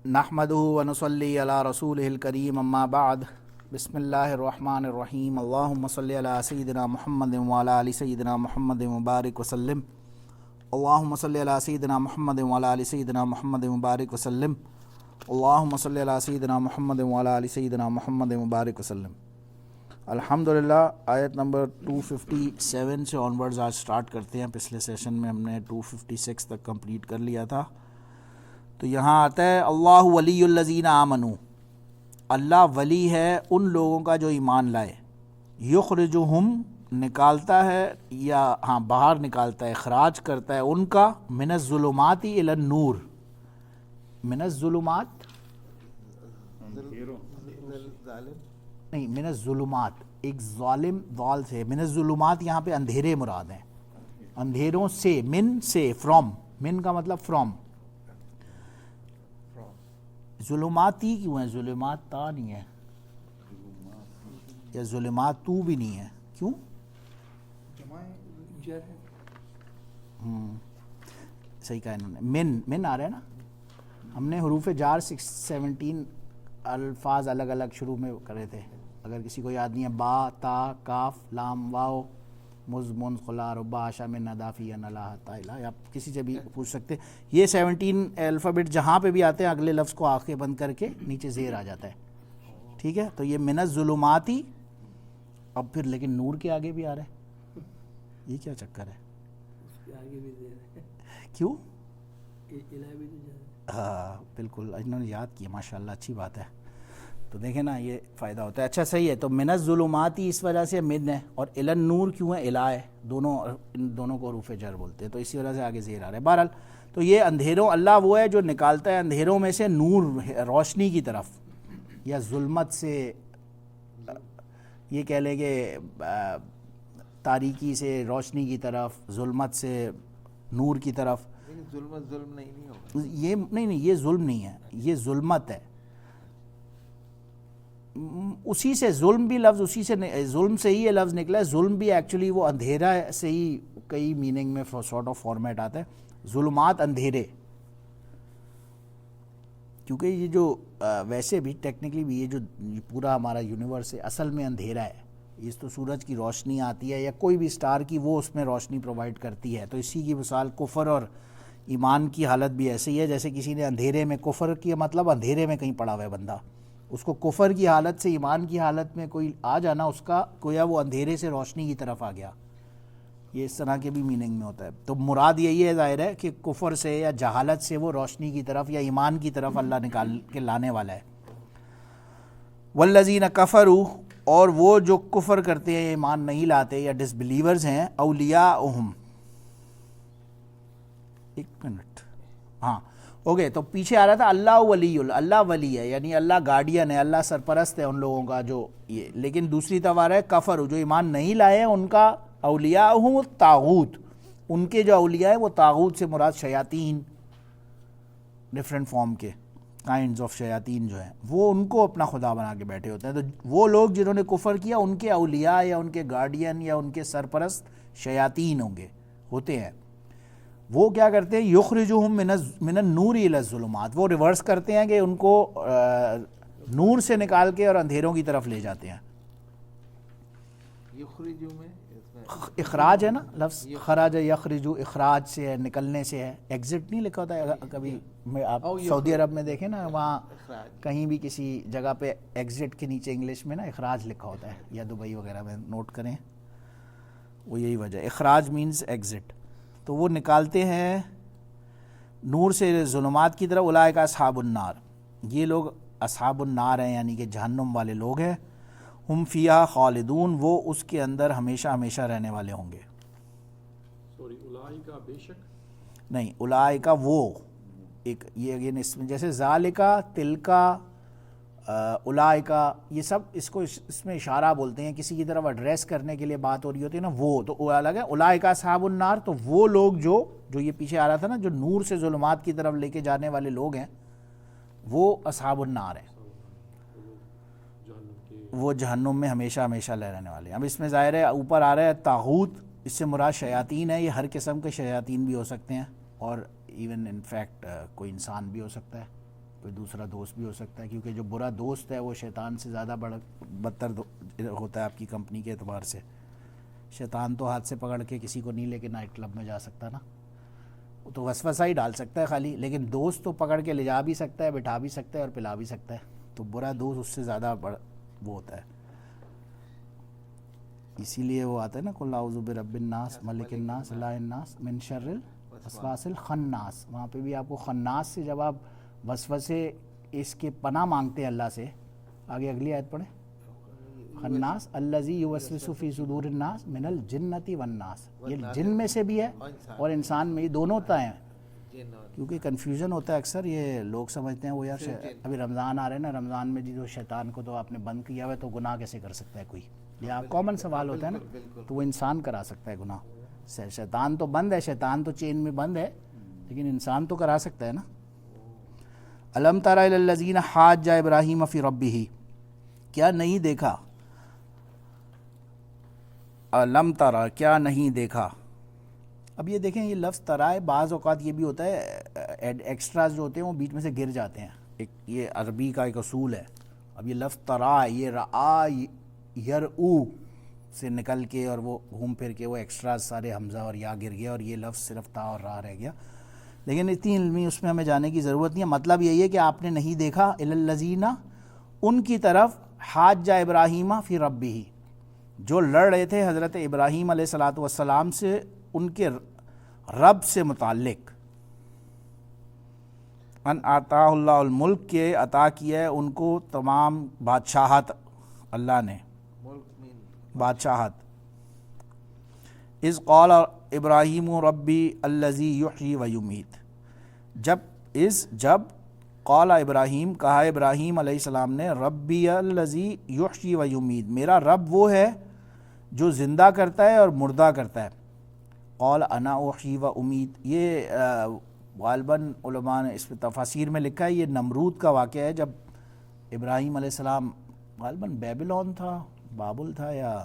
نحمده ونصلي على رسوله الكريم اما بعد بسم الله الرحمن الرحيم اللهم صل على سيدنا محمد وعلى ال سيدنا محمد وبارك وسلم اللهم صل على سيدنا محمد وعلى ال سيدنا محمد وبارك وسلم اللهم صل على سيدنا محمد وعلى ال سيدنا محمد وبارك وسلم. الحمدللہ آیت نمبر 257 سے آنورڈز آج سٹارٹ کرتے ہیں. پچھلے سیشن میں ہم نے 256 تک کمپلیٹ کر لیا تھا. تو یہاں آتا ہے اللہ ولی الذین آمنوا، اللہ ولی ہے ان لوگوں کا جو ایمان لائے. یخرجہم نکالتا ہے یا باہر نکالتا ہے، اخراج کرتا ہے ان کا، من الظلمات الی النور. من الظلمات نہیں، من الظلمات ایک ظالم ضال سے، من الظلمات یہاں پہ اندھیرے مراد ہیں، اندھیروں سے، من سے، فرام، من کا مطلب فرام. ظلماتی کیوں ہے؟ ظلمات تا نہیں ہے یا ظلمات تو بھی نہیں ہے، کیوں؟ صحیح کہا انہوں نے. من آ رہا ہے نا. ہم نے حروف جار 17 الفاظ الگ الگ شروع میں کرے تھے. اگر کسی کو یاد نہیں ہے، با، تا، کاف، لام، واو، مز، منز، خلا، ربا، شام، ندافی، نلا، تائلہ، آپ کسی سے بھی پوچھ سکتے. یہ 17 الفابیٹ جہاں پہ بھی آتے ہیں اگلے لفظ کو آنکھیں بند کر کے نیچے زیر آ جاتا ہے. ٹھیک ہے، تو یہ من الظلماتی. اب پھر لیکن نور کے آگے بھی آ رہا ہے، یہ کیا چکر ہے؟ کیوں؟ ہاں بالکل، انہوں نے یاد کیا، ماشاءاللہ، اچھی بات ہے. تو دیکھیں نا، یہ فائدہ ہوتا ہے. اچھا صحیح ہے. تو من الظلمات اس وجہ سے من ہے، اور الی النور کیوں ہے؟ الا ہے، ان دونوں کو حروف جر بولتے ہیں، تو اسی وجہ سے آگے زیر آ رہا ہے. بہرحال تو یہ اندھیروں، اللہ وہ ہے جو نکالتا ہے اندھیروں میں سے نور، روشنی کی طرف، یا ظلمت سے، یہ کہہ لیں کہ تاریکی سے روشنی کی طرف، ظلمت سے نور کی طرف. ظلم نہیں ہوگا یہ نہیں، یہ ظلم نہیں ہے، یہ ظلمت ہے. اسی سے ظلم بھی لفظ، اسی سے ظلم سے ہی یہ لفظ نکلا ہے. ظلم بھی ایکچولی وہ اندھیرا سے ہی کئی میننگ میں سارٹ آف فارمیٹ آتا ہے. ظلمات اندھیرے، کیونکہ یہ جو ویسے بھی ٹیکنیکلی بھی یہ جو پورا ہمارا یونیورس ہے اصل میں اندھیرا ہے. اس تو سورج کی روشنی آتی ہے یا کوئی بھی سٹار کی، وہ اس میں روشنی پرووائڈ کرتی ہے. تو اسی کی مثال کفر اور ایمان کی حالت بھی ایسے ہی ہے. جیسے کسی نے اندھیرے میں، کفر کی مطلب اندھیرے میں کہیں پڑا ہوا ہے بندہ، اس کو کفر کی حالت سے ایمان کی حالت میں کوئی آ جانا، اس کا گویا وہ اندھیرے سے روشنی کی طرف آ گیا. یہ اس طرح کے بھی میننگ میں ہوتا ہے. تو مراد یہی ہے ظاہر ہے کہ کفر سے یا جہالت سے وہ روشنی کی طرف یا ایمان کی طرف اللہ نکال کے لانے والا ہے. والذین کفروا، اور وہ جو کفر کرتے ہیں، ایمان نہیں لاتے یا ڈس بلیورز ہیں، اولیاءہم، ایک منٹ، ہاں اوکے. تو پیچھے آ رہا تھا اللہ ولی، اللہ ولی ہے، یعنی اللہ گارڈین ہے، اللہ سرپرست ہے ان لوگوں کا جو یہ. لیکن دوسری طرف آ رہا ہے کفر، جو ایمان نہیں لائے ہیں ان کا، اولیاءہم الطاغوت، ان کے جو اولیاء ہیں وہ طاغوت سے مراد شیاطین، ڈفرینٹ فارم کے کائنڈز آف شیاطین جو ہیں، وہ ان کو اپنا خدا بنا کے بیٹھے ہوتے ہیں. تو وہ لوگ جنہوں نے کفر کیا، ان کے اولیاء یا ان کے گارڈین یا ان کے سرپرست شیاطین ہوتے ہیں. وہ کیا کرتے ہیں؟ یخرجہم من النور الی الظلمات، وہ ریورس کرتے ہیں کہ ان کو نور سے نکال کے اور اندھیروں کی طرف لے جاتے ہیں. یخرجو میں اخراج ہے نا لفظ، خراج یخرجو، اخراج سے ہے، نکلنے سے ہے. ایگزٹ نہیں لکھا ہوتا ہے کبھی، آپ سعودی عرب میں دیکھیں نا، وہاں کہیں بھی کسی جگہ پہ ایگزٹ کے نیچے انگلش میں نا اخراج لکھا ہوتا ہے، یا دبئی وغیرہ میں نوٹ کریں، وہ یہی وجہ ہے. اخراج مینز ایگزٹ. تو وہ نکالتے ہیں نور سے ظلمات کی طرف. اولئک اصحاب النار، یہ لوگ اصحاب النار ہیں، یعنی کہ جہنم والے لوگ ہیں. ہم فیہا خالدون، وہ اس کے اندر ہمیشہ ہمیشہ رہنے والے ہوں گے. اولئک بے شک نہیں، اولئک وہ ایک، یہ اگین اس میں جیسے ذالکا، تلکا، اولئک، یہ سب اس میں اشارہ بولتے ہیں، کسی کی طرف ایڈریس کرنے کے لیے بات ہو رہی ہوتی ہے نا. وہ تو الگ ہے. اولئک اصحاب النار، تو وہ لوگ جو یہ پیچھے آ رہا تھا نا، جو نور سے ظلمات کی طرف لے کے جانے والے لوگ ہیں، وہ اصحاب النار ہیں، وہ جہنم میں ہمیشہ ہمیشہ رہنے والے ہیں. اب اس میں ظاہر ہے اوپر آ رہا ہے طاغوت، اس سے مراد شیاطین ہے. یہ ہر قسم کے شیاطین بھی ہو سکتے ہیں، اور ایون ان فیکٹ کوئی انسان بھی ہو سکتا ہے. کوئی دوسرا دوست بھی ہو سکتا ہے، کیونکہ جو برا دوست ہے وہ شیطان سے زیادہ بدتر ہوتا ہے آپ کی کمپنی کے اعتبار سے۔ شیطان تو ہاتھ سے پکڑ کے کسی کو نہیں لے کے نائٹ کلب میں جا سکتا نا، وہ تو وسوسہ ہی ڈال سکتا ہے خالی، لیکن دوست تو پکڑ کے لے جا بھی سکتا ہے، بٹھا بھی سکتا ہے اور پلا بھی سکتا ہے، تو برا دوست اس سے زیادہ وہ ہوتا ہے۔ اسی لیے وہ آتا ہے نا قل اعوذ برب الناس ملک الناس الہ الناس من شر الوسواس الخناس، وہاں پہ بھی آپ کو خناس سے جب آپ وسوسے اس کے پناہ مانگتے ہیں اللہ سے، آگے اگلی آیت پڑھیں، خناس الذی یوسوس فی صدور الناس من الجنۃ والناس، یہ جن میں سے بھی ہے اور انسان میں، یہ دونوں ہوتا ہے، کیونکہ کنفیوژن ہوتا ہے اکثر، یہ لوگ سمجھتے ہیں وہ یار ابھی رمضان آ رہے ہیں نا، رمضان میں جو شیطان کو تو آپ نے بند کیا ہوا ہے تو گناہ کیسے کر سکتا ہے کوئی، یہ کامن سوال ہوتا ہے نا، تو وہ انسان کرا سکتا ہے گناہ، شیطان تو بند ہے، شیطان تو چین میں بند ہے، لیکن انسان تو کرا سکتا ہے نا۔ الم تر الی الذین حاج ابراہیم فی ربہ، کیا نہیں دیکھا، الم ترا کیا نہیں دیکھا، اب یہ دیکھیں یہ لفظ ترائے بعض اوقات یہ بھی ہوتا ہے ایکسٹراز جو ہوتے ہیں وہ بیچ میں سے گر جاتے ہیں، ایک یہ عربی کا ایک اصول ہے، اب یہ لفظ ترا یہ رآ یرعو سے نکل کے اور وہ گھوم پھر کے وہ ایکسٹراز سارے حمزہ اور یا گر گیا اور یہ لفظ صرف تا اور را رہ گیا، لیکن اتنی علمی اس میں ہمیں جانے کی ضرورت نہیں ہے، مطلب یہی ہے کہ آپ نے نہیں دیکھا الی الذین ان کی طرف حاج ابراہیم فی ربہ جو لڑ رہے تھے حضرت ابراہیم علیہ الصلاۃ والسلام سے ان کے رب سے متعلق، ان آتا اللہ الملک کے عطا کیا ہے ان کو تمام بادشاہت، اللہ نے بادشاہت، اذ قال ابراہیم ربی الذی یحیی و یمیت، جب قال ابراہیم کہا ابراہیم علیہ السلام نے ربی الذی یحیی و یمیت، میرا رب وہ ہے جو زندہ کرتا ہے اور مردہ کرتا ہے، قال انا احیی و امیت، یہ غالباً علماء نے اس پہ تفاسیر میں لکھا ہے، یہ نمرود کا واقعہ ہے، جب ابراہیم علیہ السلام غالباً بیبلون تھا، بابل تھا، یا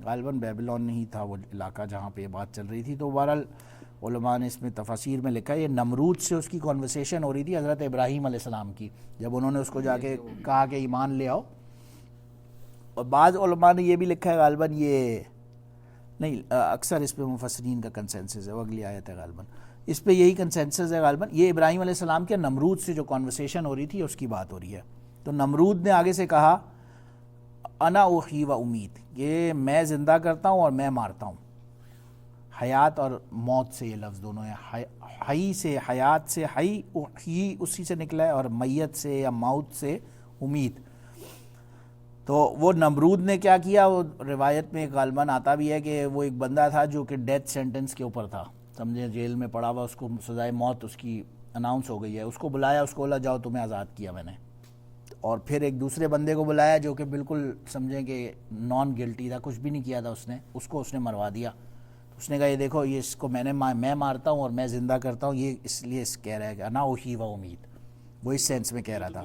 غالباً بیبلون نہیں تھا وہ علاقہ جہاں پہ یہ بات چل رہی تھی، تو بہرحال علماء نے اس میں تفاسیر میں لکھا ہے یہ نمرود سے اس کی کنورسیشن ہو رہی تھی حضرت ابراہیم علیہ السلام کی، جب انہوں نے اس کو جا کے کہا کہ ایمان لے آؤ، اور بعض علماء نے یہ بھی لکھا ہے غالباً یہ نہیں، اکثر اس پہ مفسرین کا کنسنسس ہے، وہ اگلی آیت ہے غالباً، اس پہ یہی کنسنسس ہے غالباً، یہ ابراہیم علیہ السلام کے نمرود سے جو کنورسیشن ہو رہی تھی اس کی بات ہو رہی ہے، تو نمرود نے آگے سے کہا انا احیی و امیت، یہ میں زندہ کرتا ہوں اور میں مارتا ہوں، حیات اور موت سے یہ لفظ دونوں ہیں، حی سے حیات سے، حی احیی اسی سے نکلا ہے، اور میت سے یا موت سے امید، تو وہ نمرود نے کیا کیا، وہ روایت میں غالباً آتا بھی ہے کہ وہ ایک بندہ تھا جو کہ ڈیتھ سینٹنس کے اوپر تھا، سمجھے جیل میں پڑا ہوا، اس کو سزائے موت اس کی اناؤنس ہو گئی ہے، اس کو بلایا، اس کو بولا جاؤ تمہیں آزاد کیا میں نے، اور پھر ایک دوسرے بندے کو بلایا جو کہ بالکل سمجھیں کہ نان گلٹی تھا، کچھ بھی نہیں کیا تھا اس کو اس نے مروا دیا، اس نے کہا یہ دیکھو یہ اس کو میں مارتا ہوں اور میں زندہ کرتا ہوں، یہ اس لیے کہہ رہا ہے کہ انا احیی و امید، وہ اس سینس میں کہہ رہا تھا،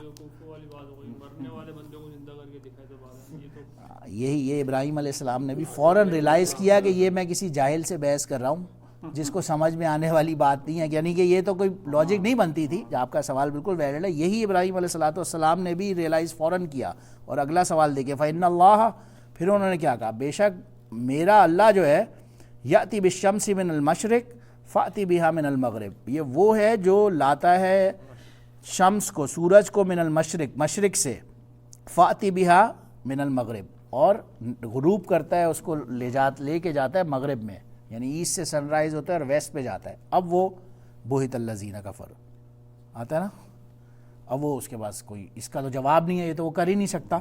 یہ ابراہیم علیہ السلام نے بھی فوراً ریلائز کیا کہ یہ میں کسی جاہل سے بحث کر رہا ہوں جس کو سمجھ میں آنے والی بات نہیں ہے، یعنی کہ یہ تو کوئی لاجک نہیں بنتی تھی، آپ کا سوال بالکل ویلڈ ہے، یہی ابراہیم علیہ السلام نے بھی ریلائز فوراً کیا، اور اگلا سوال دیکھیں فَإِنَّ اللَّهَ، پھر انہوں نے کیا کہا، بے شک میرا اللہ جو ہے یأتی بالشمس من المشرق فأتی بہا من المغرب، یہ وہ ہے جو لاتا ہے شمس کو، سورج کو، من المشرق مشرق سے، فأتی بہا من المغرب، اور غروب کرتا ہے اس کو لے کے جاتا ہے مغرب میں، یعنی ایسٹ سے سن رائز ہوتا ہے اور ویسٹ پہ جاتا ہے، اب وہ بہت الذین کفروا آتا ہے نا، اب وہ اس کے پاس کوئی اس کا تو جواب نہیں ہے، یہ تو وہ کر ہی نہیں سکتا،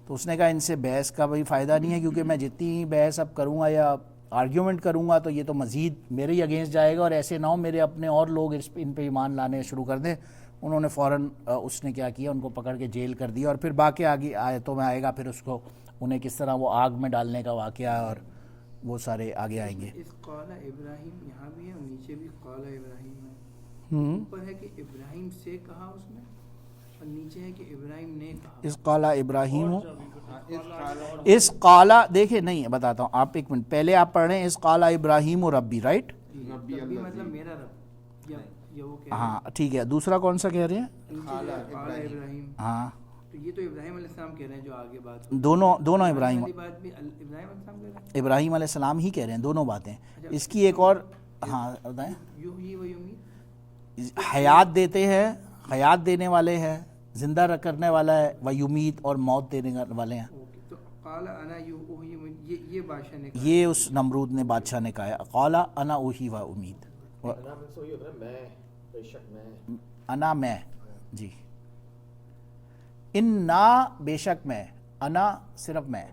تو اس نے کہا ان سے بحث کا بھائی فائدہ نہیں ہے، کیونکہ میں جتنی بحث اب کروں گا یا آرگیومنٹ کروں گا تو یہ تو مزید میرے ہی اگینسٹ جائے گا، اور ایسے نہ ہو میرے اپنے اور لوگ ان پہ ایمان لانے شروع کر دیں، انہوں نے فوراً اس نے کیا کیا، ان کو پکڑ کے جیل کر دیا، اور پھر باقی آگے آیتوں میں آئے گا پھر اس کو انہیں کس طرح وہ آگ میں ڈالنے کا واقعہ اور وہ سارے آگے آئیں گے۔ اس قال ابراہیم یہاں بھی ہے اور نیچے بھی قال ابراہیم ہے، اوپر ہے کہ ابراہیم سے کہا اس نے، اور نیچے ہے کہ ابراہیم نے کہا، اس قال ابراہیم، اس قال دیکھیں نہیں بتاتا ہوں، آپ ایک منٹ پہلے آپ پڑھ رہے ہیں اس قال ابراہیم و ربی، رائٹ، ربی مطلب میرا رب، یا وہ کہہ ہاں ٹھیک ہے. دوسرا کون سا کہہ رہے ہیں؟ قال ابراہیم. ہاں تو یہ تو ابراہیم علیہ السلام کہہ رہے ہیں جو آگے بات ہوئی. دونوں ابراہیم والی بات بھی ابراہیم علیہ السلام کہہ رہے ہیں. ابراہیم علیہ السلام ہی کہہ رہے ہیں دونوں باتیں. اس کی ایک اور ہاں بتائیں. یحیی و یمیت. حیات دیتے ہیں, حیات دینے والے ہیں, زندہ کرنے والا ہے, و یمیت اور موت دینے والے ہیں. تو قال انا یحیی و یہ بادشاہ نے کہا. یہ اس نمرود نے بادشاہ نے کہا ہے قال انا احیی و امید. انا میں جی, انا بے شک میں, انا صرف میں.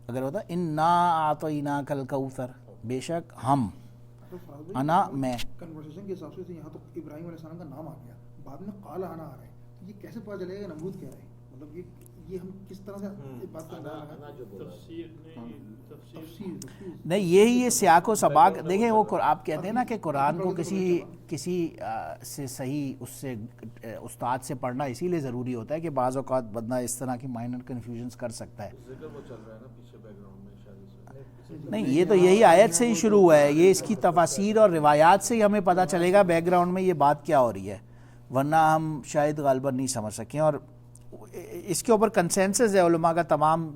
اگر ہوتا انا اعطیناک الکوثر بے شک ہم, انا میں. کنورسیشن کے حساب سے یہاں تو ابراہیم علیہ السلام کا نام آ گیا, بعد میں قال انا آ رہا ہے, یہ کیسے پتہ چلے گا نمرود کہہ رہے ہیں؟ مطلب یہ ہم کس طرح سے بات کر رہے ہیں؟ نہیں یہی یہ سیاق و سباق دیکھیں. وہ آپ کہتے ہیں نا کہ قرآن کو کسی سے صحیح اس سے استاد سے پڑھنا اسی لیے ضروری ہوتا ہے کہ بعض اوقات بندہ اس طرح کی مائنر کنفیوژنس کر سکتا ہے. نہیں یہ تو یہی آیت سے ہی شروع ہوا ہے, یہ اس کی تفاسیر اور روایات سے ہی ہمیں پتہ چلے گا بیک گراؤنڈ میں یہ بات کیا ہو رہی ہے, ورنہ ہم شاید غالباً نہیں سمجھ سکیں. اور اس کے اوپر کنسنسس ہے علماء کا, تمام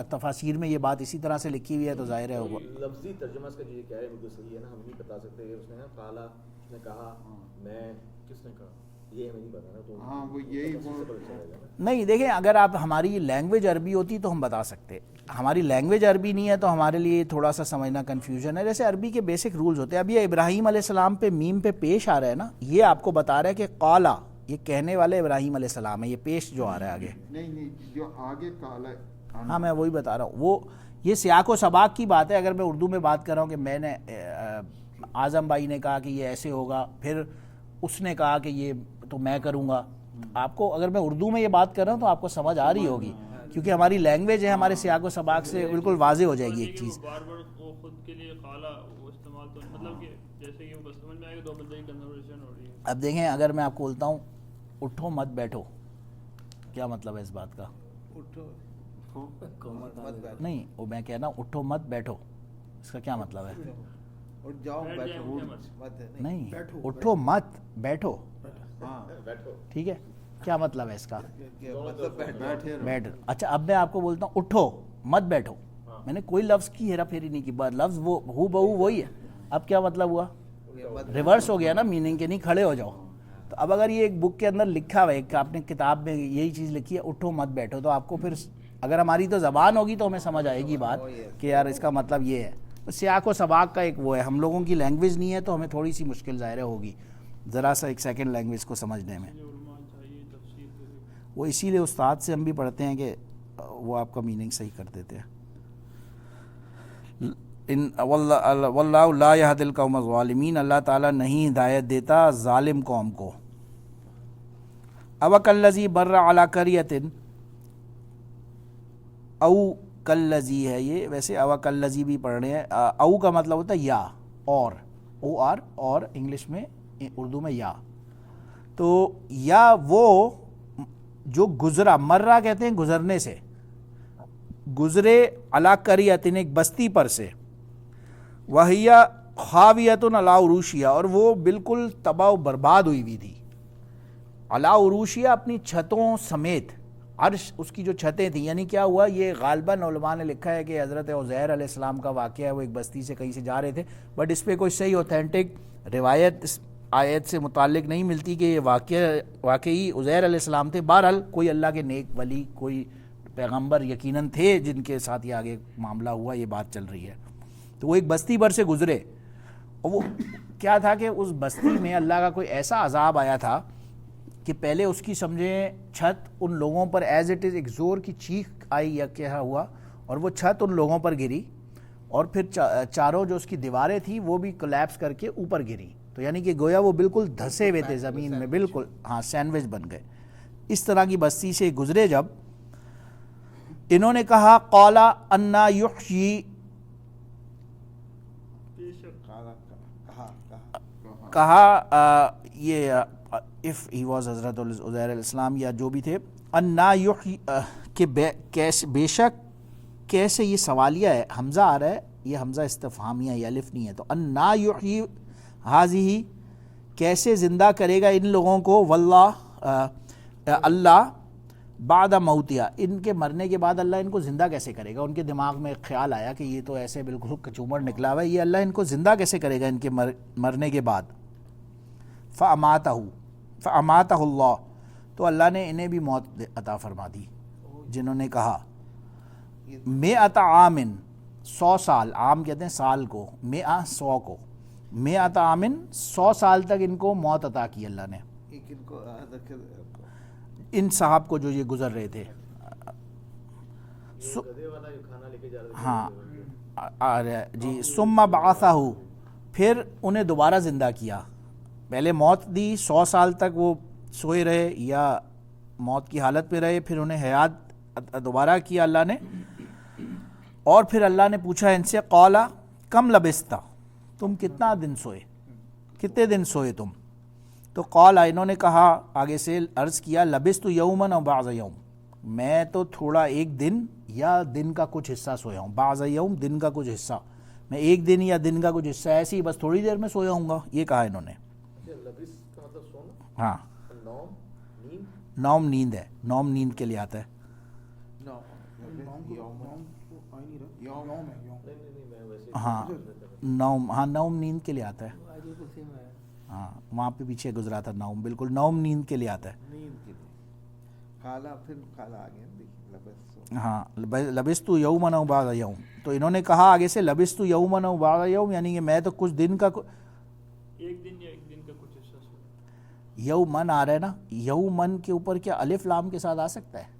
تفاسیر میں یہ بات اسی طرح سے لکھی ہوئی ہے, تو ظاہر ہے وہ لفظی ترجمہ اس کا یہ کیا ہے بالکل صحیح ہے نا, ہم نہیں بتا سکتے. اس نے نا قالا, اس نے کہا, میں کس نے کہا یہ ہمیں نہیں پتا نا. تو ہاں وہ یہی نہیں. دیکھیں اگر آپ ہماری لینگویج عربی ہوتی تو ہم بتا سکتے, ہماری لینگویج عربی نہیں ہے تو ہمارے لیے تھوڑا سا سمجھنا کنفیوژن ہے. جیسے عربی کے بیسک رولز ہوتے ہیں. اب یہ ابراہیم علیہ السلام پہ میم پہ پیش آ رہا ہے نا, یہ آپ کو بتا رہا ہے کہ قالا یہ کہنے والے ابراہیم علیہ السلام ہے, یہ پیش جو آ رہا ہے آگے. نہیں جو آگے کالا, ہاں میں وہی بتا رہا ہوں, وہ یہ سیاق و سباق کی بات ہے. اگر میں اردو میں بات کر رہا ہوں کہ میں نے اعظم بھائی نے کہا کہ یہ ایسے ہوگا, پھر اس نے کہا کہ یہ تو میں کروں گا, آپ کو اگر میں اردو میں یہ بات کر رہا ہوں تو آپ کو سمجھ آ رہی ہوگی, کیونکہ ہماری لینگویج ہے, ہمارے سیاق و سباق سے بالکل واضح ہو جائے گی ایک چیز. بار بار وہ خود کے لیے قالا وہ استعمال تو مطلب کہ جیسے کہ وہ سمجھ میں آئے کہ دو بندے کی کنورسیشن ہو رہی ہے. اب دیکھیں اگر میں آپ کو بولتا ہوں اٹھو مت بیٹھو, کیا مطلب ہے اس بات کا؟ نہیں وہ میں کہنا اٹھو مت بیٹھو, اس کا کیا مطلب ہے؟ اٹھ جاؤ بیٹھو, نہیں اٹھو مت بیٹھو, ہاں ٹھیک ہے, کیا مطلب ہے اس کا؟ مطلب بیٹھ. اچھا اب میں آپ کو بولتا ہوں اٹھو مت بیٹھو, میں نے کوئی لفظ کی ہیرا پھیری نہیں کی, لفظ وہ ہو بہو وہی ہے. اب کیا مطلب ہوا؟ ریورس ہو گیا نا میننگ کے, نہیں کھڑے ہو جاؤ. تو اب اگر یہ ایک بک کے اندر لکھا ہوا ہے کہ آپ نے کتاب میں یہی چیز لکھی ہے اٹھو مت بیٹھو, تو آپ کو پھر اگر ہماری تو زبان ہوگی تو ہمیں سمجھ آئے گی بات کہ یار اس کا مطلب یہ ہے. سیاق و سباق کا ایک وہ ہے, ہم لوگوں کی لینگویج نہیں ہے تو ہمیں تھوڑی سی مشکل ظاہر ہوگی ذرا سا ایک سیکنڈ لینگویج کو سمجھنے میں. وہ اسی لیے استاد سے ہم بھی پڑھتے ہیں کہ وہ آپ کا میننگ صحیح کر دیتے ہیں. واللہ لا یہدی القوم الظالمین, اللہ تعالیٰ نہیں ہدایت دیتا ظالم قوم کو. او کالذی بر علی قریۃ, او کالذی ہے یہ, ویسے او کالذی بھی پڑھ رہے ہیں. او کا مطلب ہوتا ہے یا, اور, او آر, اور انگلش میں اردو میں یا. تو یا وہ جو گزرا, مرہ کہتے ہیں گزرنے سے, گزرے, علی قریۃ ایک بستی پر سے, وہی خاویۃ علی عروشیہ, اور وہ بالکل تباہ و برباد ہوئی ہوئی تھی. علی عروشیہ اپنی چھتوں سمیت, عرش اس کی جو چھتیں تھیں. یعنی کیا ہوا, یہ غالباً علماء نے لکھا ہے کہ حضرت عزیر علیہ السلام کا واقعہ ہے, وہ ایک بستی سے کہیں سے جا رہے تھے, بٹ اس پہ کوئی صحیح اوتھینٹک روایت اس آیت سے متعلق نہیں ملتی کہ یہ واقعی عزیر علیہ السلام تھے. بہرحال کوئی اللہ کے نیک ولی, کوئی پیغمبر یقیناً تھے جن کے ساتھ یہ آگے معاملہ ہوا, یہ بات چل رہی ہے. تو وہ ایک بستی پر سے گزرے, اور وہ کیا تھا کہ اس بستی میں اللہ کا کوئی ایسا عذاب آیا تھا کہ پہلے اس کی سمجھیں چھت ان لوگوں پر ایز اٹ از ایک زور کی چیخ آئی یا کیا ہوا, اور وہ چھت ان لوگوں پر گری, اور پھر چاروں جو اس کی دیواریں تھیں وہ بھی کولیپس کر کے اوپر گری. تو یعنی کہ گویا وہ بالکل دھسے ہوئے تھے زمین میں, بالکل ہاں سینڈوچ بن گئے. اس طرح کی بستی سے گزرے جب, انہوں نے کہا قال انا یحیی, کہا یہ if he was حضرت عزیر علیہ السلام یا جو بھی تھے, انا یحیی کہ بے شک, کیسے, یہ سوالیہ ہے, حمزہ آ رہا ہے, یہ حمزہ استفہامیہ ہے, یہ الف نہیں ہے. تو انا یحیی ہذہ, کیسے زندہ کرے گا ان لوگوں کو، واللہ اللہ بعد موتیا، ان کے مرنے کے بعد اللہ ان کو زندہ کیسے کرے گا. ان کے دماغ میں ایک خیال آیا کہ یہ تو ایسے بالکل کچومر نکلا ہوا ہے، یہ اللہ ان کو زندہ کیسے کرے گا ان کے مرنے کے بعد. فَأَمَاتَهُ اللَّهُ، تو اللہ نے انہیں بھی موت عطا فرما دی. جنہوں نے کہا 100 عام، 100 سال، عام کہتے ہیں سال کو، 100 کو، 100 عام 100 سال تک ان کو موت عطا کی اللہ نے، ان صاحب کو جو یہ گزر رہے تھے. ہاں جی. ثم بعثہ، پھر انہیں دوبارہ زندہ کیا. پہلے موت دی، 100 سال تک وہ سوئے رہے یا موت کی حالت پہ رہے، پھر انہیں حیات دوبارہ کیا اللہ نے. اور پھر اللہ نے پوچھا ان سے قال کم لبثت، تم کتنا دن سوئے، کتنے دن سوئے تم. تو قال، انہوں نے کہا آگے سے عرض کیا، لبثت یوما او بعض یوم، میں تو تھوڑا ایک دن یا دن کا کچھ حصہ سویا ہوں. بعض یوم، دن کا کچھ حصہ، میں ایک دن یا دن کا کچھ حصہ ایسے ہی بس تھوڑی دیر میں سویا ہوں گا، یہ کہا انہوں نے. ہاں نوم نیند ہے، نوم نیند کے لیے آتا ہے. ہاں نوم، ہاں نوم نیند کے لیے آتا ہے. ہاں وہاں پہ پیچھے گزرا تھا نوم، بالکل نوم نیند کے لیے آتا ہے. ہاں لبثت یوما او بعض یوم، تو انہوں نے کہا آگے سے لبثت یوما او بعض یوم، یعنی کہ میں تو کچھ دن کا، ایک دن یا ایک دن کا کچھ حصہ سویا. یومن آ رہا ہے نا، یومن کے اوپر کیا الف لام کے ساتھ آ سکتا ہے؟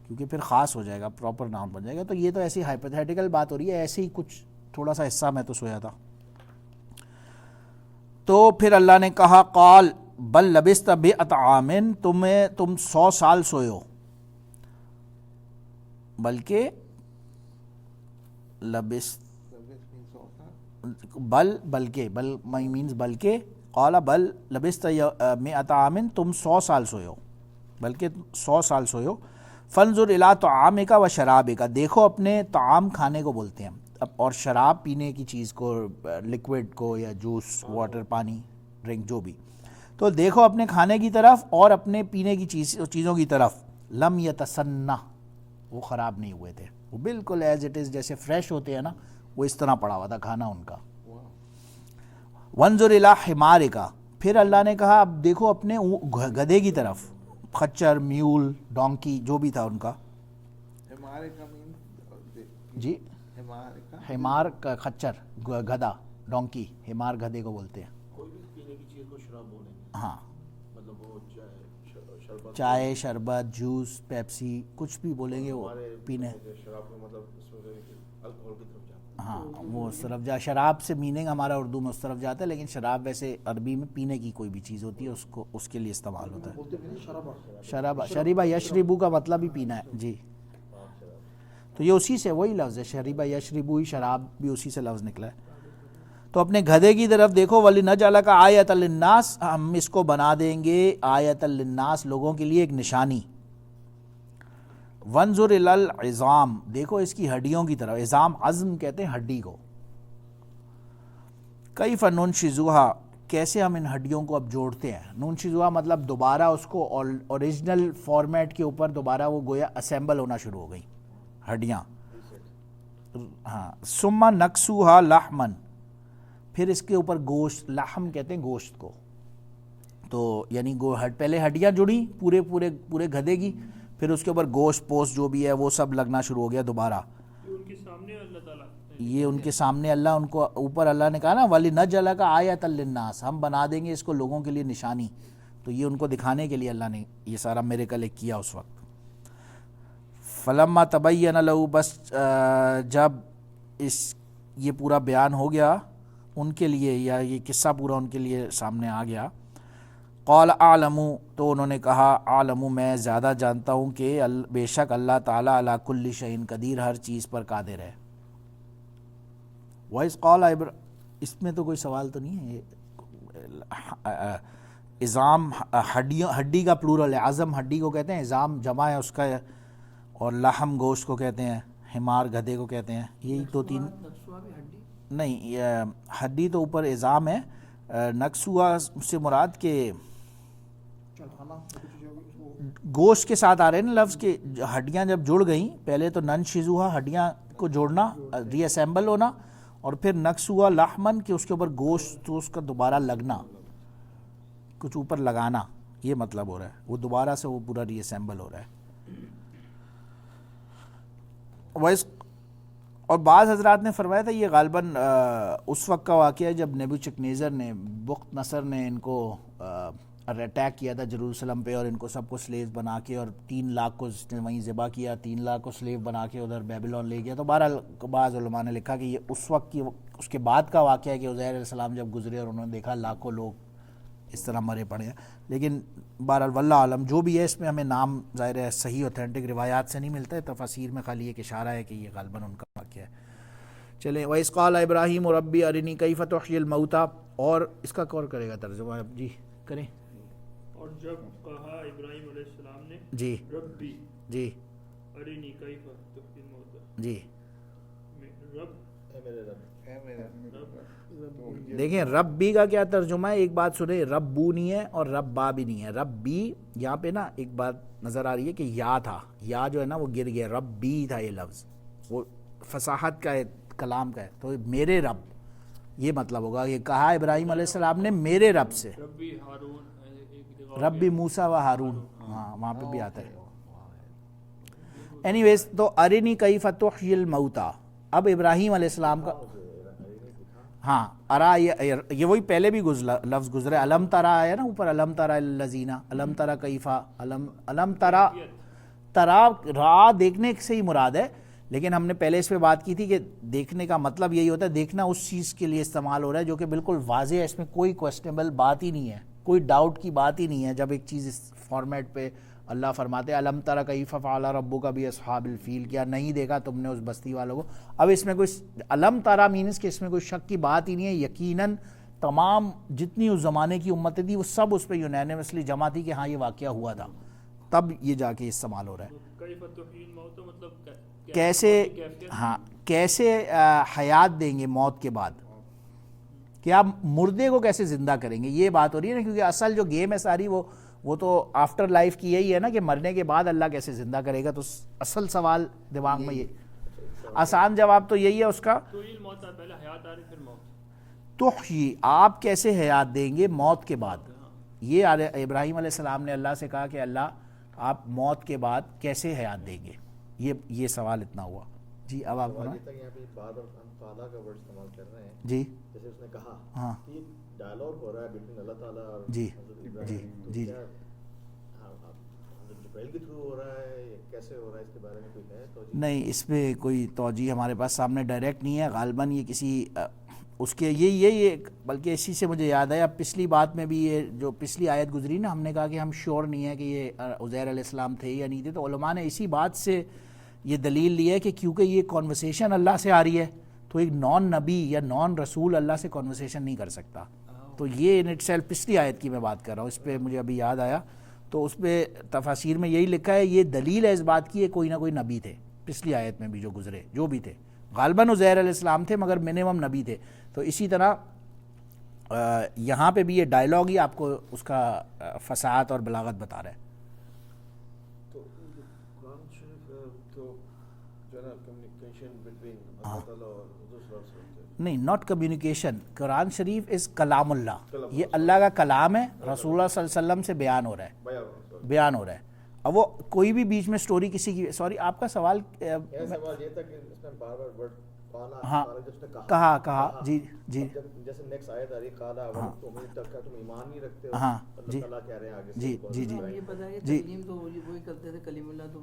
کیونکہ پھر خاص ہو جائے گا، پراپر نام بن جائے گا. تو یہ تو ایسی ہائپوتھیٹیکل بات ہو رہی ہے، ایسے ہی کچھ تھوڑا سا حصہ میں تو سویا تھا. تو پھر اللہ نے کہا قال بل لبثت 100 عام، تم 100 سال سوئے ہو، بلکہ بل مینز بلکہ، قال بل لبثت 100 عام، تم 100 سال سوئے ہو، بلکہ 100 سال سوئے ہو. فانظر الی طعامک و شرابک، دیکھو اپنے طعام کھانے کو بولتے ہیں، اور شراب پینے کی چیز کو، لکوڈ کو یا جوس، واٹر، پانی، ڈرنک جو بھی. تو دیکھو اپنے کھانے کی طرف اور اپنے پینے کی چیزوں کی طرف. لم یتسنہ، وہ خراب نہیں ہوئے تھے، وہ بالکل ایز اٹ از جیسے فریش ہوتے ہیں نا، وہ اس طرح پڑا ہوا تھا کھانا ان کا. وانظر الی حمارک، پھر اللہ نے کہا اب دیکھو اپنے گدھے کی طرف، خچر، میول، ڈونکی جو بھی تھا ان کا. جی حمار کا خچر، گدھا، ڈونکی، حمار گدھے کو بولتے ہیں. کوئی بھی پینے کی چیز کو شراب بولیں گے. ہاں مطلب وہ چائے، شربت، جوس، پیپسی، کچھ بھی بولیں گے وہ پینے. شراب میں مطلب اس میں الکوہول کی طرف جاتا ہے. ہاں وہ اس طرف شراب سے میننگ ہمارا اردو میں اس طرف جاتا ہے، لیکن شراب ویسے عربی میں پینے کی کوئی بھی چیز ہوتی ہے، اس کو اس کے لیے استعمال ہوتا ہے. شربا یشربو کا مطلب ہی پینا ہے. جی تو یہ اسی سے وہی لفظ ہے، شربا یشربو ہی، شراب بھی اسی سے لفظ نکلا ہے. تو اپنے گدھے کی طرف دیکھو، وَلِنَجْعَلَكَ آیَةً لِلنَّاسِ، ہم اس کو بنا دیں گے آیَةً لِلنَّاسِ، لوگوں کے لیے ایک نشانی. وَانظُرْ إِلَى الْعِظَامِ، دیکھو اس کی ہڈیوں کی طرف. عظام، عظم کہتے ہیں ہڈی کو. کیف ننشزها، کیسے ہم ان ہڈیوں کو اب جوڑتے ہیں. ننشزها مطلب دوبارہ اس کو اوریجنل فارمیٹ کے اوپر دوبارہ وہ گویا اسیمبل ہونا شروع ہو گئی ہڈیاں. ہاں ثم نکسوها لحما، پھر اس کے اوپر گوشت، لحم کہتے ہیں گوشت کو. تو یعنی پہلے ہڈیاں جڑی پورے گدھے کی، پھر اس کے اوپر گوشت پوست جو بھی ہے وہ سب لگنا شروع ہو گیا دوبارہ. یہ ان کے سامنے اللہ تعالیٰ، یہ ان کے سامنے اللہ ان کو اوپر اللہ نے کہا نا وَلِنَجْعَلَكَ آیَةً لِلنَّاسِ، ہم بنا دیں گے اس کو لوگوں کے لیے نشانی. تو یہ ان کو دکھانے کے لیے اللہ نے یہ سارا میریکل کیا اس وقت. فَلَمَّا تَبَيَّنَ لَهُ، بس جب یہ پورا بیان ہو گیا ان کے لیے، یا یہ قصہ پورا ان کے لیے سامنے آ گیا. قال اعلم، تو انہوں نے کہا اعلم، میں زیادہ جانتا ہوں کہ بے شک اللہ تعالیٰ علی کل شیء قدیر، ہر چیز پر قادر ہے. وَإِذْ قَالَ اس میں تو کوئی سوال تو نہیں ہے. عظام ہڈی کا پلورل ہے، عظم ہڈی کو کہتے ہیں، عظام جمع ہے اس کا، اور لحم گوشت کو کہتے ہیں، حمار گدھے کو کہتے ہیں. یہی دو تین. نہیں یہ ہڈی تو اوپر اعظام ہے. نقص ہوا سے مراد کہ چڑھانا گوشت کے ساتھ آ رہے ہیں نا لفظ کہ ہڈیاں جب جڑ گئیں, پہلے تو نن شزوہا ہڈیاں کو جوڑنا, ری اسمبل ہونا, اور پھر نقص ہوا لحمن کہ اس کے اوپر گوشت تو اس کا دوبارہ لگنا, کچھ اوپر لگانا, یہ مطلب ہو رہا ہے. وہ دوبارہ سے وہ پورا ری اسمبل ہو رہا ہے. اور بعض حضرات نے فرمایا تھا یہ غالباً اس وقت کا واقعہ ہے جب نیبوچڈنیزر نے, بخت نصر نے ان کو اٹیک کیا تھا جیروسلم پہ, اور ان کو سب کو سلیو بنا کے, اور 3 لاکھ کو وہیں ذبح کیا, 3 لاکھ کو سلیو بنا کے ادھر بیبلون لے گیا. تو بہرحال بعض علماء نے لکھا کہ یہ اس وقت کی, اس کے بعد کا واقعہ ہے کہ عزیر علیہ السلام جب گزرے اور انہوں نے دیکھا لاکھوں لوگ اس طرح مرے پڑے ہیں. لیکن بہرحال واللہ عالم جو بھی ہے, اس میں ہمیں نام ظاہر ہے صحیح اوتھینٹک روایات سے نہیں ملتا ہے, تفاسیر میں خالی ایک اشارہ ہے کہ یہ غالباً ان کا واقعہ ہے. چلیں وَإِذْ قَالَ إِبْرَاهِيمُ رَبِّ أَرِنِي كَيْفَ تُحْيِي الْمَوْتَى, اور اس کا کور کرے گا ترجمہ جی کریں. اور جب کہا ابراہیم علیہ السلام نے جی ربی جی ارینی کیف تحیی الموتى, جی رب اے میرے رب, دیکھیں ربی کا کیا ترجمہ ہے, ایک بات سنیں, ربو نہیں ہے اور ربا بھی نہیں ہے. ربی یہاں پہ نا ایک بات نظر آ رہی ہے کہ یا تھا, یا جو ہے نا وہ گر گیا, ربی تھا یہ لفظ, وہ فصاحت کا ہے, کلام کا ہے. تو میرے رب یہ مطلب ہوگا کہ کہا ابراہیم علیہ السلام نے میرے رب سے, ربی ہارون, ربی موسیٰ و ہارون, ہاں وہاں پہ بھی آتا ہے. اینی ویز تو ارنی کیف تحیی الموتیٰ, اب ابراہیم علیہ السلام کا ہاں ارا, یہ وہی پہلے بھی لفظ گزرے, علم ترا ہے نا اوپر, علم ترا الذین, علم ترا کیفا, علم ترا, ترا را دیکھنے سے ہی مراد ہے. لیکن ہم نے پہلے اس پہ بات کی تھی کہ دیکھنے کا مطلب یہی ہوتا ہے, دیکھنا اس چیز کے لیے استعمال ہو رہا ہے جو کہ بالکل واضح ہے, اس میں کوئی کویسچنیبل بات ہی نہیں ہے, کوئی ڈاؤٹ کی بات ہی نہیں ہے. جب ایک چیز اس فارمیٹ پہ اللہ فرماتے ہیں علم تری کیف فعل ربک باصحاب الفیل, کیا نہیں دیکھا تم نے اس بستی والوں کو. اب اس میں کوئی علم ترا مینس کہ اس میں کوئی شک کی بات ہی نہیں ہے. یقیناً تمام جتنی اس زمانے کی امتیں تھی وہ سب اس پہ یونینیمسلی جمع تھی کہ ہاں یہ واقعہ ہوا تھا, تب یہ جا کے استعمال ہو رہا ہے. کیف تحیی الموتى مطلب کیسے, ہاں کیسے حیات دیں گے موت کے بعد, کہ آپ مردے کو کیسے زندہ کریں گے, یہ بات ہو رہی ہے نا. کیونکہ اصل جو گیم ہے ساری وہ تو آفٹر لائف کی یہی ہے نا کہ مرنے کے بعد اللہ کیسے زندہ کرے گا. تو اصل سوال دماغ میں یہ, آسان جواب تو یہی ہے اس کا, تحیی الموتى پہلے حیات آ رہی پھر موت. تحیی آپ کیسے حیات دیں گے موت کے بعد. یہ ابراہیم علیہ السلام نے اللہ سے کہا کہ اللہ آپ موت کے بعد کیسے حیات دیں گے, یہ سوال اتنا ہوا. جی اب آپ یہاں پہ بعد اور قالا کا ورڈ استعمال کر رہے ہیں, جی جیسے اس نے کہا, ہاں کہ ڈائلاگ ہو رہا ہے بٹوین اللہ تعالیٰ اور جی حضرت جی ابراہیم. جی حضرت جبرائیل کے تھرو ہو رہا ہے یا کیسے ہو رہا ہے, اس کے بارے میں کوئی ہے توجہ؟ نہیں, اس پہ کوئی توجیہ ہمارے پاس سامنے ڈائریکٹ نہیں ہے. غالباً یہ کسی اس کے یہ بلکہ اسی سے مجھے یاد آیا, پچھلی بات میں بھی یہ جو پچھلی آیت گزری نا, ہم نے کہا کہ ہم شور نہیں ہے کہ یہ عزیر علیہ السلام تھے یا نہیں تھے. تو علماء نے اسی بات سے یہ دلیل لی ہے کہ کیونکہ یہ کانورسیشن اللہ سے آ رہی ہے, تو ایک نان نبی یا نان رسول اللہ سے کانورسیشن نہیں کر سکتا. تو یہ ان اٹ سیلف پچھلی آیت کی میں بات کر رہا ہوں, اس پہ مجھے ابھی یاد آیا. تو اس پہ تفاسیر میں یہی لکھا ہے, یہ دلیل ہے اس بات کی, کوئی نہ کوئی نبی تھے پچھلی آیت میں بھی جو گزرے, جو بھی تھے. غالباً عزیر علیہ السلام تھے مگر منیمم نبی تھے. تو اسی طرح یہاں پہ بھی یہ ڈائلاگ ہی آپ کو اس کا فصاحت اور بلاغت بتا رہا ہے. تو قرآن شریف تو جو ہے نا کمیونیکیشن بٹوین اللہ تعالیٰ اور حضور صلی اللہ علیہ وسلم, نہیں, ناٹ کمیونیکیشن. قرآن شریف از کلام اللہ, یہ اللہ کا کلام ہے, رسول اللہ صلی اللہ علیہ وسلم سے بیان ہو رہا ہے. اب وہ کوئی بھی بیچ میں سٹوری کسی کی, سوری آپ کا سوال سوال یہ تھا کہ اس میں بار بار ورڈ ہاں کہا جی جی, جیسے نیکسٹ آیت آ رہی قالا تم ایمان نہیں رکھتے ہو, ہاں اللہ تعالیٰ کہہ رہے ہیں آگے جی جی جی یہ پتہ ہے تعلیم تو وہی کرتے تھے کلیم اللہ, تو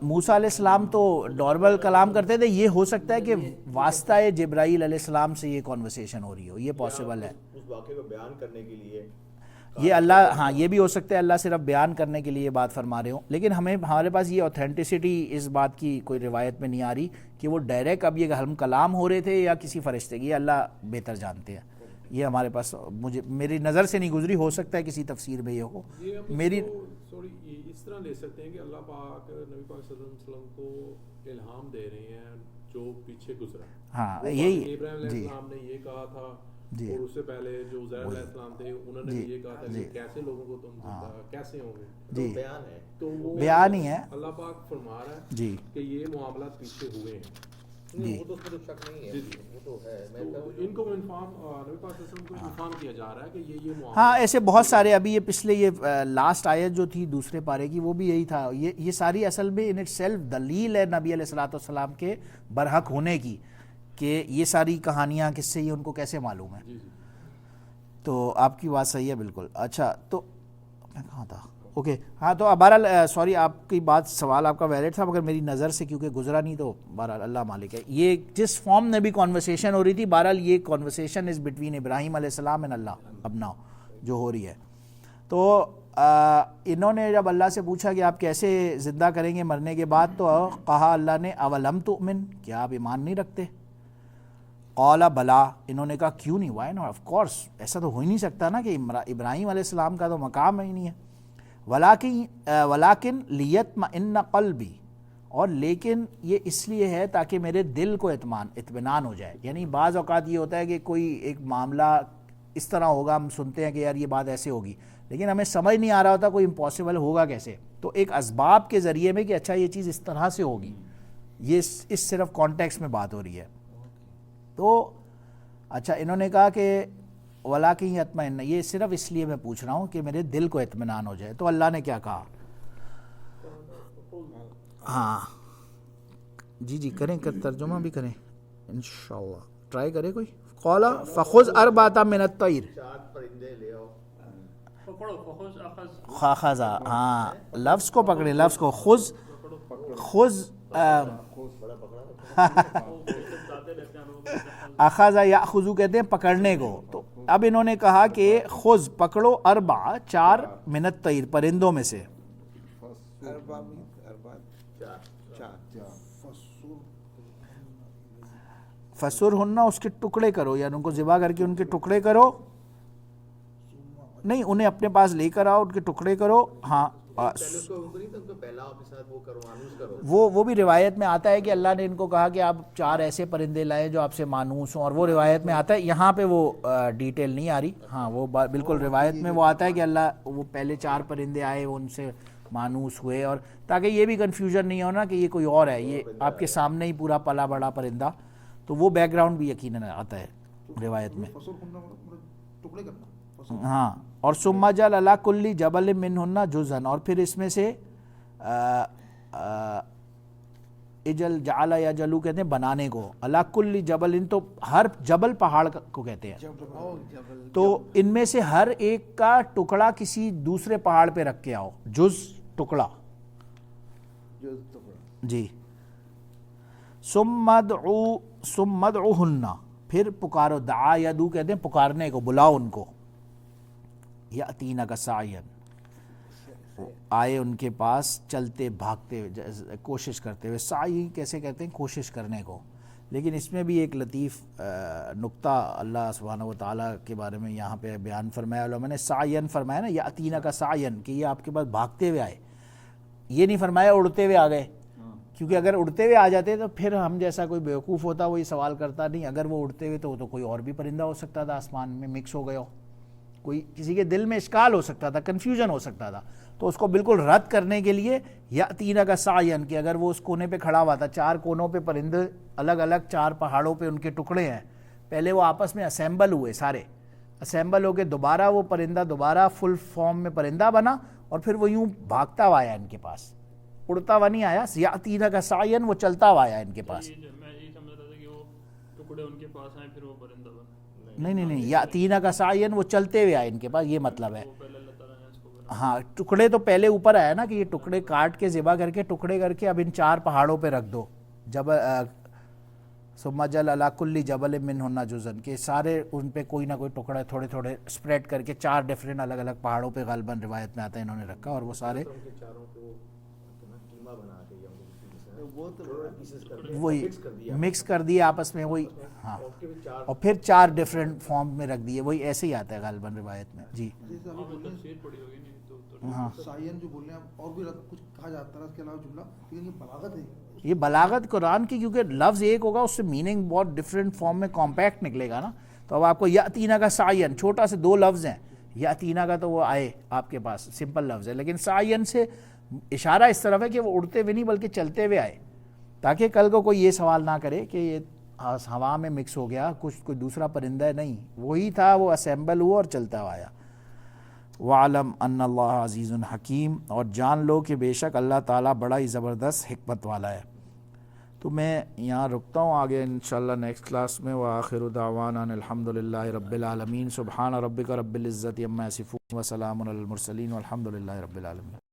موسیٰ علیہ السلام تو نارمل کلام کرتے تھے. یہ ہو سکتا ہے کہ واسطہ جبرائیل علیہ السلام سے یہ کانورسیشن ہو رہی ہو, یہ پاسبل ہے. اس واقعے کو بیان کرنے کے لیے یہ اللہ, ہاں یہ بھی ہو سکتا ہے اللہ صرف بیان کرنے کے لیے یہ بات فرما رہے ہوں. لیکن ہمارے پاس یہ اوتھینٹسٹی اس بات کی کوئی روایت میں نہیں آ رہی کہ وہ ڈائریکٹ اب یہ ہم کلام ہو رہے تھے یا کسی فرشتے کی, یہ اللہ بہتر جانتے ہیں. یہ ہمارے پاس میری نظر سے نہیں گزری, ہو سکتا ہے کسی تفسیر میں یہ ہو. میری اس طرح لے سکتے ہیں کہ اللہ پاک نبی پاک صلی اللہ علیہ وسلم کو الہام دے رہے ہیں جو پیچھے گزرا. ہاں وہ یہی ابراہیم علیہ جی السلام نے یہ کہا تھا جی اور اس سے پہلے جو عزیر علیہ السلام تھے انہوں نے جی بھی یہ کہا تھا جی کہ کیسے لوگوں کو تم زندہ کیسے ہوں گے. جی بیان ہے. تو وہ بیان ہی ہے اللہ پاک فرما رہا ہے جی کہ یہ معاملات پیچھے ہوئے ہیں. جی وہ تو اس میں تو شک نہیں ہے, وہ تو ہے. میں تو ان کو انفارم نبی پاک صلی اللہ علیہ وسلم کو انفارم کیا جا رہا ہے کہ یہ معاملہ. ہاں ایسے بہت سارے. ابھی یہ پچھلے یہ لاسٹ آیت جو تھی دوسرے پارے کی وہ بھی یہی تھا. یہ ساری اصل میں ان اٹ سیلف دلیل ہے نبی علیہ الصلوۃ والسلام کے برحق ہونے کی, کہ یہ ساری کہانیاں کس سے, یہ ان کو کیسے معلوم ہے. جی جی تو آپ کی بات صحیح ہے بالکل. اچھا تو میں کہاں تھا, اوکے ہاں. تو بہرحال سوری آپ کی بات, سوال آپ کا ویلڈ تھا مگر میری نظر سے کیونکہ گزرا نہیں, تو بہرحال اللہ مالک ہے. یہ جس فارم میں بھی کانورسیشن ہو رہی تھی, بہرحال یہ کانورسیشن از بٹوین ابراہیم علیہ السلام اینڈ اللہ اب ناؤ جو ہو رہی ہے. تو انہوں نے جب اللہ سے پوچھا کہ آپ کیسے زندہ کریں گے مرنے کے بعد, تو کہا اللہ نے اولم تؤمن, کیا آپ ایمان نہیں رکھتے؟ قال بلا, انہوں نے کہا کیوں نہیں, وائی ناٹ, آف کورس, ایسا تو ہو ہی نہیں سکتا نا کہ ابراہیم علیہ السلام کا تو مقام ہی نہیں ہے. ولاکن لیطمئن قلبی, اور لیکن یہ اس لیے ہے تاکہ میرے دل کو اطمینان ہو جائے. یعنی بعض اوقات یہ ہوتا ہے کہ کوئی ایک معاملہ اس طرح ہوگا, ہم سنتے ہیں کہ یار یہ بات ایسے ہوگی, لیکن ہمیں سمجھ نہیں آ رہا ہوتا کوئی امپاسبل ہوگا کیسے. تو ایک اسباب کے ذریعے میں کہ اچھا یہ چیز اس طرح سے ہوگی, یہ اس صرف کانٹیکس میں بات ہو رہی ہے. تو اچھا انہوں نے کہا کہ ولاکن اطمئن, یہ صرف اس لیے میں پوچھ رہا ہوں کہ میرے دل کو اطمینان ہو جائے. تو اللہ نے کیا کہا؟ ہاں جی جی کریں, ترجمہ بھی کریں انشاءاللہ, ٹرائی کرے کوئی. قال فخذ اربعۃ من الطیر, 4 پرندے لے آؤ. پکڑو فخذ اخذ خاخذا, ہاں لفظ کو پکڑے, لفظ کو خذ, خذ اخذ یاخذ کہتے ہیں پکڑنے کو. تو اب انہوں نے کہا کہ خذ پکڑو, 4 من الطیر پرندوں میں سے. فسر ہننا, اس کے ٹکڑے کرو, یعنی ان کو ذبح کر کے ان کے ٹکڑے کرو. نہیں, انہیں اپنے پاس لے کر آؤ, ان کے ٹکڑے کرو. ہاں وہ بھی روایت میں آتا ہے کہ اللہ نے ان کو کہا کہ آپ 4 ایسے پرندے لائیں جو آپ سے مانوس ہوں, اور وہ روایت میں آتا ہے. یہاں پہ وہ ڈیٹیل نہیں آ رہی. ہاں وہ بالکل روایت میں وہ آتا ہے کہ اللہ وہ پہلے 4 پرندے آئے, وہ ان سے مانوس ہوئے, اور تاکہ یہ بھی کنفیوژن نہیں ہونا کہ یہ کوئی اور ہے, یہ آپ کے سامنے ہی پورا پلا بڑا پرندہ. تو وہ بیک گراؤنڈ بھی یقیناً آتا ہے روایت میں. ہاں, اور ثم جعل علی کل جبل منہن جزءا, اور پھر اس میں سے اجل جعل یجلو کہتے ہیں بنانے کو, علی کل جبل, تو ہر جبل پہاڑ کو کہتے ہیں. تو ان میں سے ہر ایک کا ٹکڑا کسی دوسرے پہاڑ پہ رکھ کے آؤ, جز ٹکڑا جی. ثم ادعوہن, پھر پکارو, دعا یدعو کہتے ہیں پکارنے کو, بلاؤ ان کو. یأتینک سعیا, آئے ان کے پاس چلتے بھاگتے کوشش کرتے ہوئے. سعی کیسے کہتے ہیں, کوشش کرنے کو. لیکن اس میں بھی ایک لطیف نقطہ اللہ سبحانہ و تعالیٰ کے بارے میں یہاں پہ بیان فرمایا علماء نے. سعین فرمایا نا, یأتینک سعیا, کہ یہ آپ کے پاس بھاگتے ہوئے آئے. یہ نہیں فرمایا اڑتے ہوئے آ گئے, کیونکہ اگر اڑتے ہوئے آ جاتے تو پھر ہم جیسا کوئی بیوقوف ہوتا وہ یہ سوال کرتا نہیں. اگر وہ اڑتے ہوئے تو کوئی اور بھی پرندہ ہو سکتا تھا, آسمان میں مکس ہو گئے ہو, کوئی کسی کے دل میں اشکال ہو سکتا تھا, کنفیوژن ہو سکتا تھا. تو اس کو بالکل رد کرنے کے لیے یأتینک سعیا, کہ اگر وہ اس کونے پہ کھڑا ہوا تھا, 4 کونوں پہ پرندے الگ الگ 4 پہاڑوں پہ ان کے ٹکڑے ہیں, پہلے وہ آپس میں اسمبل ہوئے, سارے اسمبل ہو کے دوبارہ وہ پرندہ دوبارہ فل فارم میں پرندہ بنا, اور پھر وہ یوں بھاگتا ہوا آیا ان کے پاس, اڑتا ہوا نہیں آیا. یأتینک سعیا, وہ چلتا ہوا آیا ان کے پاس. میں یہی سمجھ رہا تھا کہ وہ ٹکڑے ان کے پاس آئے پھر وہ پرندہ بنا. نہیں, یأتینک سعیا, وہ چلتے ہوئے آئے ان کے پاس, یہ مطلب ہے. ہاں, ٹکڑے تو پہلے اوپر آیا نا کہ یہ ٹکڑے کاٹ کے ذبح کر کے ٹکڑے کر کے اب ان 4 پہاڑوں پہ رکھ دو. ثم جعل علی کل جبل منہن جزءا, کہ سارے ان پہ کوئی نہ کوئی ٹکڑے تھوڑے تھوڑے اسپریڈ کر کے 4 ڈفرینٹ الگ الگ پہاڑوں پہ غالباً روایت میں آتا ہے انہوں نے رکھا, اور وہ سارے وہ تو پیسز کر وہی مکس کر دیے آپس میں وہی ہاں اور پھر 4 ڈفرینٹ فارم میں رکھ دیے وہی ایسے ہی آتا ہے غالباً روایت میں جی جیسے ابھی بول رہے تفسیر پڑھی ہوگی نہیں تو ہاں ہیں سائن جو بول رہے ہیں اور بھی کچھ کہا جاتا ہے اس کے علاوہ جملہ لیکن یہ بلاغت ہے یہ بلاغت قرآن کی کیونکہ لفظ ایک ہوگا اس سے میننگ بہت ڈفرینٹ فارم میں کمپیکٹ نکلے گا نا تو اب آپ کو یاتینا کا سائن چھوٹا سے 2 لفظ ہیں یاتینا کا تو وہ آئے آپ کے پاس سمپل لفظ ہے لیکن سائن سے اشارہ اس طرف ہے کہ وہ اڑتے ہوئے نہیں بلکہ چلتے ہوئے آئے تاکہ کل کو کوئی یہ سوال نہ کرے کہ یہ ہوا میں مکس ہو گیا کچھ کوئی دوسرا پرندہ ہے نہیں وہی تھا وہ اسمبل ہوا اور چلتا ہوا آیا وعلم ان اللہ عزیز حکیم اور جان لو کہ بے شک اللہ تعالیٰ بڑا ہی زبردست حکمت والا ہے تو میں یہاں رکتا ہوں آگے انشاءاللہ نیکسٹ کلاس میں وآخر دعوانا الحمدللہ رب العالمین سبحان ربک رب العزت عما یصفون وسلام علی المرسلین والحمدللہ رب العالمین